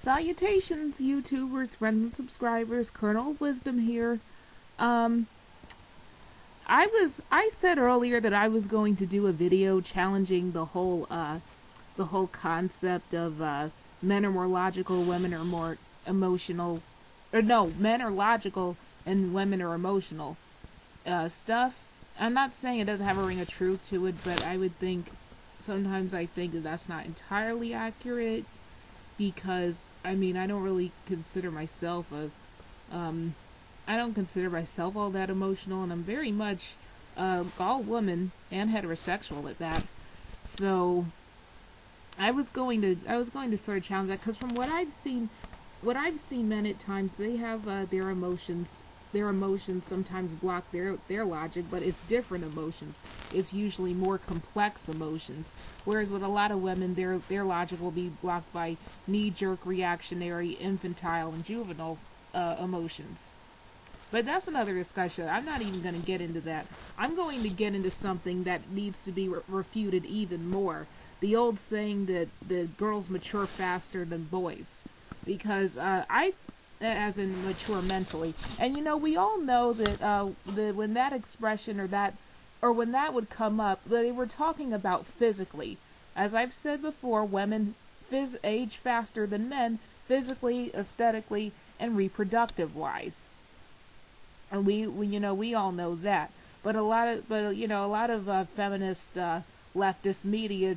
Salutations, YouTubers, friends and subscribers. Kernel of Wisdom here. Um, I said earlier that I was going to do a video challenging the whole concept of men are more logical, women are more emotional, or no, men are logical and women are emotional. Stuff. I'm not saying it doesn't have a ring of truth to it, but sometimes I think that that's not entirely accurate because I mean I don't really consider myself um I don't consider myself all that emotional, and I'm very much all woman and heterosexual at that. So I was going to sort of challenge that because from what I've seen men at times they have their emotions sometimes block their logic, but it's different emotions. It's usually more complex emotions. Whereas with a lot of women, their logic will be blocked by knee-jerk, reactionary, infantile, and juvenile emotions. But that's another discussion. I'm not even going to get into that. I'm going to get into something that needs to be refuted even more. The old saying that the girls mature faster than boys. Because as in mature mentally. And you know, we all know that when that expression or when that would come up, they were talking about physically. As I've said before, women age faster than men physically, aesthetically, and reproductive wise. And we all know that. But a lot of feminist leftist media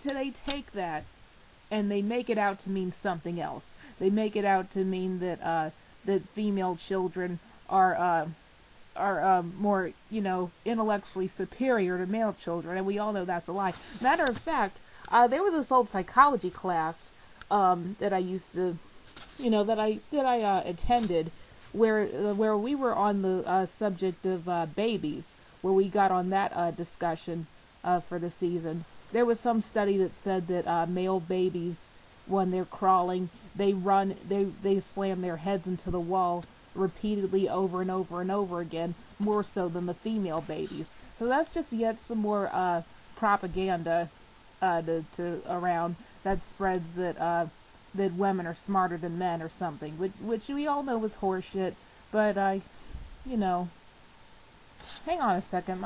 they take that and they make it out to mean something else. They make it out to mean that female children are more intellectually superior to male children, and we all know that's a lie. Matter of fact, there was this old psychology class that I used to that I attended where we were on the subject of babies, where we got on that discussion for the season. There was some study that said that male babies, when they're crawling, they slam their heads into the wall repeatedly over and over and over again, more so than the female babies. So that's just yet some more propaganda to around that spreads that women are smarter than men or something, which we all know was horseshit. But you know, hang on a second,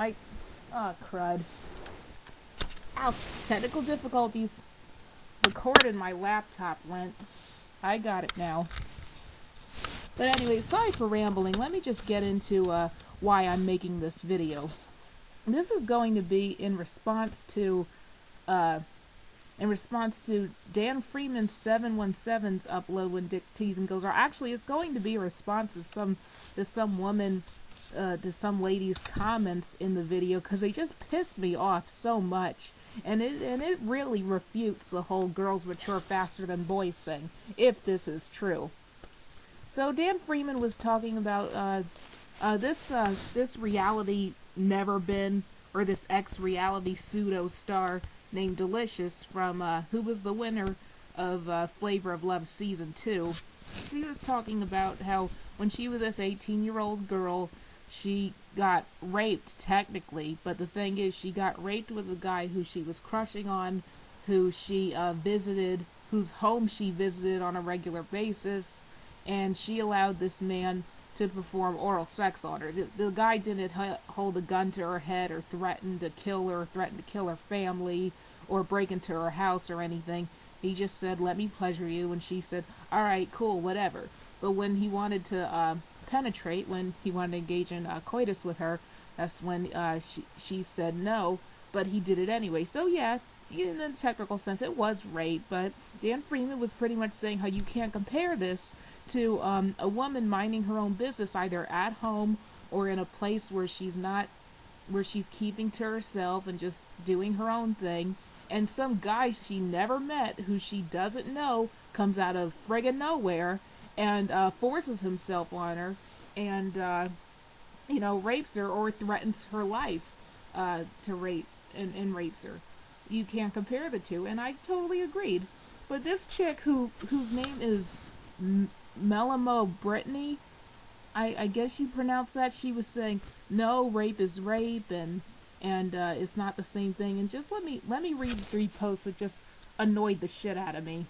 crud. Ouch, technical difficulties. The cord in my laptop went. I got it now. But anyway, sorry for rambling. Let me just get into why I'm making this video. This is going to be in response to Dan Freeman's 717's upload when Dick-Teasing goes on. Actually, it's going to be a response to some woman, to some lady's comments in the video, because they just pissed me off so much. And it really refutes the whole girls mature faster than boys thing, if this is true. So Dan Freeman was talking about this reality never been, or this ex-reality pseudo star named Delicious from who was the winner of Flavor of Love season 2. She was talking about how when she was this 18-year-old girl, she got raped technically, but the thing is she got raped with a guy who she was crushing on, who she visited, whose home she visited on a regular basis, and she allowed this man to perform oral sex on her. The guy didn't hold a gun to her head or threaten to kill her family, or break into her house or anything. He just said, "Let me pleasure you," and she said, "Alright, cool, whatever." But when he wanted to penetrate, when he wanted to engage in coitus with her, that's when she said no, but he did it anyway. So yeah, in the technical sense, it was rape, but Dan Freeman was pretty much saying how you can't compare this to a woman minding her own business, either at home or in a place where she's keeping to herself and just doing her own thing, and some guy she never met, who she doesn't know, comes out of friggin' nowhere and forces himself on her and rapes her or threatens her life to rape and rapes her. You can't compare the two, and I totally agreed. But this chick whose name is Melamo Brittany, I guess you pronounce that, she was saying no, rape is rape, and it's not the same thing. And just let me read 3 posts that just annoyed the shit out of me.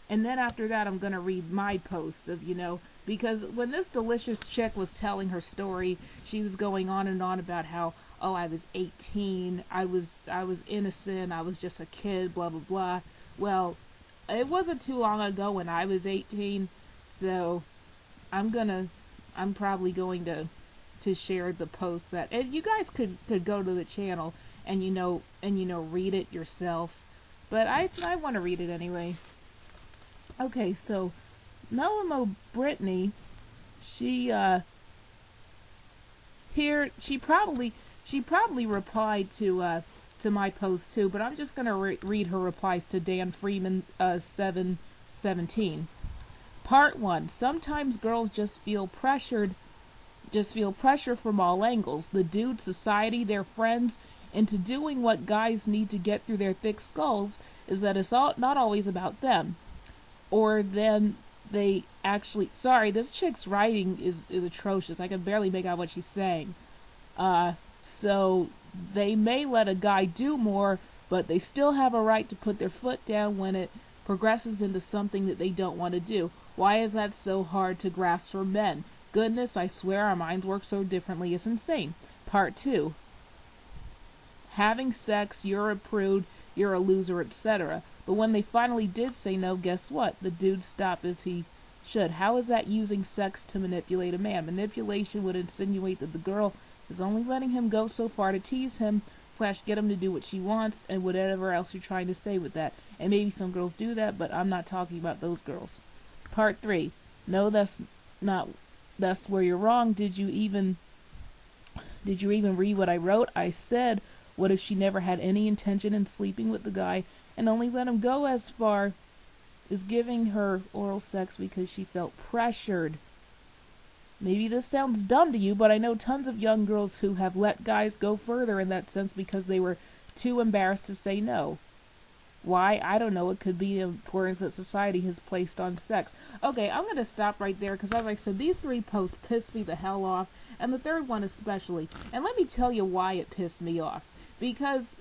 And then after that, I'm going to read my post of, because when this delicious chick was telling her story, she was going on and on about how, oh, I was 18, I was innocent, I was just a kid, blah, blah, blah. Well, it wasn't too long ago when I was 18, so I'm probably going to share the post that, and you guys could go to the channel and read it yourself, but I want to read it anyway. Okay, so Melamo Brittany, she here she probably replied to my post too, but I'm just gonna read her replies to Dan Freeman 717. Part 1. Sometimes girls just feel pressure from all angles. The dude, society, their friends, into doing what guys need to get through their thick skulls is that it's not always about them. Or then they actually... Sorry, this chick's writing is atrocious. I can barely make out what she's saying. So they may let a guy do more, but they still have a right to put their foot down when it progresses into something that they don't want to do. Why is that so hard to grasp for men? Goodness, I swear our minds work so differently, it's insane. Part 2. Having sex, you're a prude, you're a loser, etc. But when they finally did say no, guess what? The dude stopped as he should. How is that using sex to manipulate a man? Manipulation would insinuate that the girl is only letting him go so far to tease him / get him to do what she wants, and whatever else you're trying to say with that. And maybe some girls do that, but I'm not talking about those girls. Part 3. No, that's where you're wrong. Did you even read what I wrote? I said, what if she never had any intention in sleeping with the guy and only let him go as far as giving her oral sex because she felt pressured? Maybe this sounds dumb to you, but I know tons of young girls who have let guys go further in that sense because they were too embarrassed to say no. Why? I don't know. It could be the importance that society has placed on sex. Okay, I'm going to stop right there because, as I said, these 3 posts pissed me the hell off, and the 3rd one especially. And let me tell you why it pissed me off. Because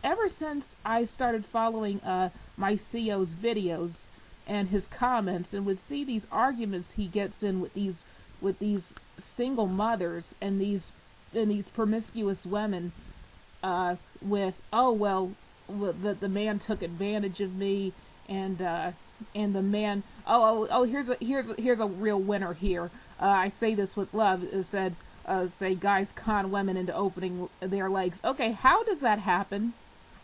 ever since I started following my CO's videos and his comments, and would see these arguments he gets in with these single mothers and these promiscuous women, with, oh well, the man took advantage of me, and the man, here's a real winner here. I say this with love. It said, say guys con women into opening their legs. Okay, how does that happen?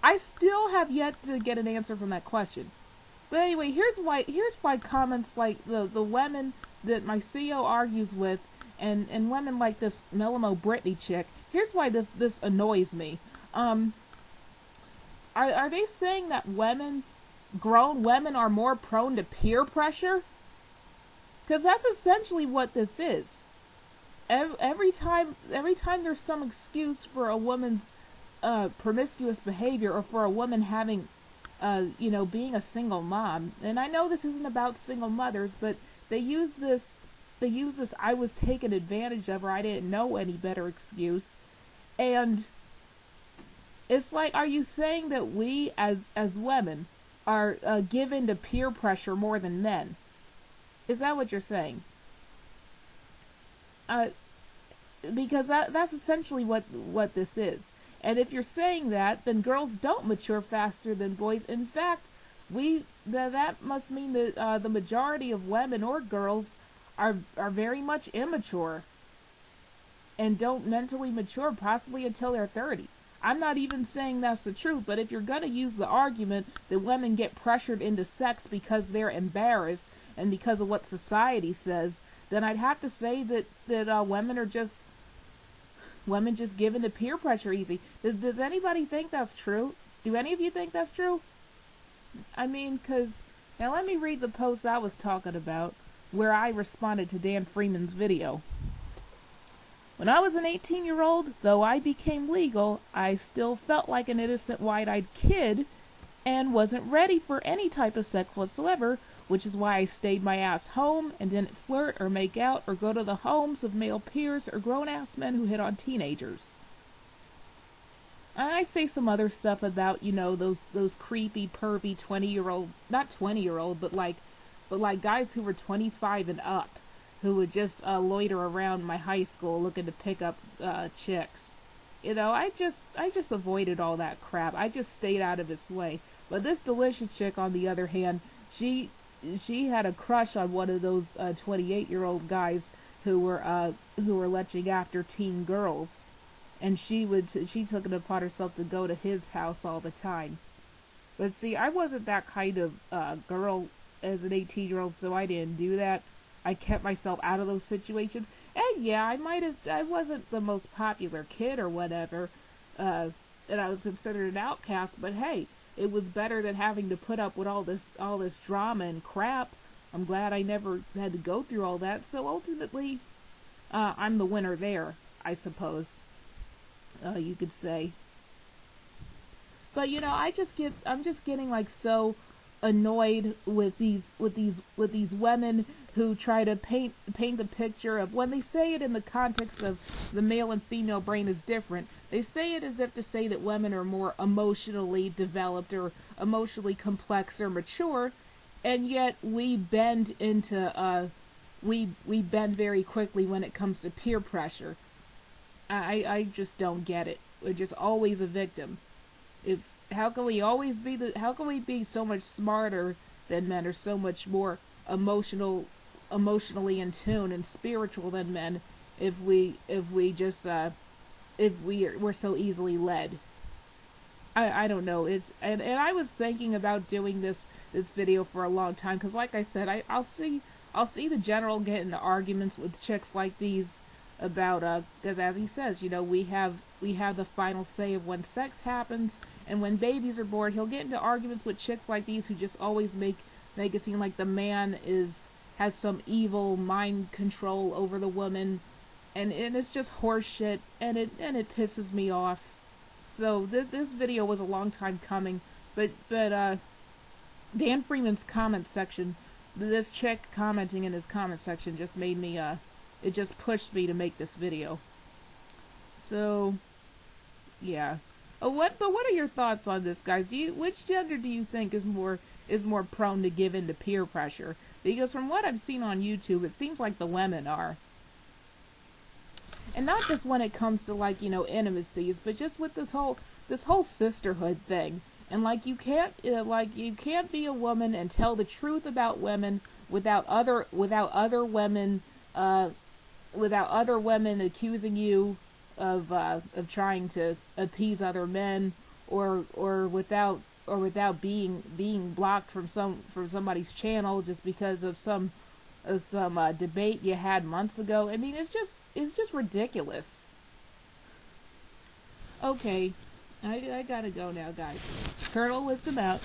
I still have yet to get an answer from that question. But anyway, here's why comments like the women that my CO argues with, and women like this Melamo Brittany chick, here's why this annoys me. Are they saying that grown women are more prone to peer pressure? Because that's essentially what this is. Every time there's some excuse for a woman's promiscuous behavior, or for a woman having, being a single mom, and I know this isn't about single mothers, but they use this I was taken advantage of, or I didn't know any better excuse, and it's like, are you saying that we as women are given to peer pressure more than men? Is that what you're saying? Because that's essentially what this is. And if you're saying that, then girls don't mature faster than boys. In fact, that must mean that the majority of women or girls are very much immature and don't mentally mature possibly until they're 30. I'm not even saying that's the truth, but if you're going to use the argument that women get pressured into sex because they're embarrassed and because of what society says, then I'd have to say that women just given to peer pressure easy. Does anybody think that's true? Do any of you think that's true? I mean, because, now let me read the post I was talking about, where I responded to Dan Freeman's video. When I was an 18-year-old, though I became legal, I still felt like an innocent wide-eyed kid and wasn't ready for any type of sex whatsoever, which is why I stayed my ass home and didn't flirt or make out or go to the homes of male peers or grown-ass men who hit on teenagers. I say some other stuff about, you know, those creepy, pervy 20-year-old, not 20-year-old, but like guys who were 25 and up, who would just loiter around my high school looking to pick up chicks. You know, I just avoided all that crap. I just stayed out of its way. But this delicious chick, on the other hand, she she had a crush on one of those 28-year-old guys who were leching after teen girls, and she took it upon herself to go to his house all the time. But see, I wasn't that kind of girl as an 18-year-old, so I didn't do that. I kept myself out of those situations. And yeah, I wasn't the most popular kid or whatever, and I was considered an outcast, but hey, it was better than having to put up with all this drama and crap. I'm glad I never had to go through all that. So ultimately, I'm the winner there, I suppose. You could say. But you know, I'm just getting like so annoyed with these women who try to paint the picture of, when they say it in the context of the male and female brain is different, they say it as if to say that women are more emotionally developed or emotionally complex or mature, and yet we bend very quickly when it comes to peer pressure. I just don't get it. We're just always a victim. If how can we be so much smarter than men, or so much more emotionally in tune and spiritual than men, if we just we're so easily led? I don't know. And I was thinking about doing this video for a long time, because like I said, I'll see the general get into arguments with chicks like these about because as he says, you know, we have the final say of when sex happens and when babies are born. He'll get into arguments with chicks like these who just always make it seem like the man has some evil mind control over the woman, and it's just horseshit, and it pisses me off. So this video was a long time coming, but Dan Freeman's comment section, this chick commenting in his comment section, just made me it just pushed me to make this video. So yeah. But what are your thoughts on this, guys? Which gender do you think is more prone to give in to peer pressure? Because from what I've seen on YouTube, it seems like the women are. And not just when it comes to, like, you know, intimacies, but just with this whole sisterhood thing. And like you can't be a woman and tell the truth about women without other women accusing you of trying to appease other men, or without being blocked from somebody's channel just because of some debate you had months ago. I mean, it's just ridiculous. Okay, I gotta go now, guys. Colonel Wisdom out.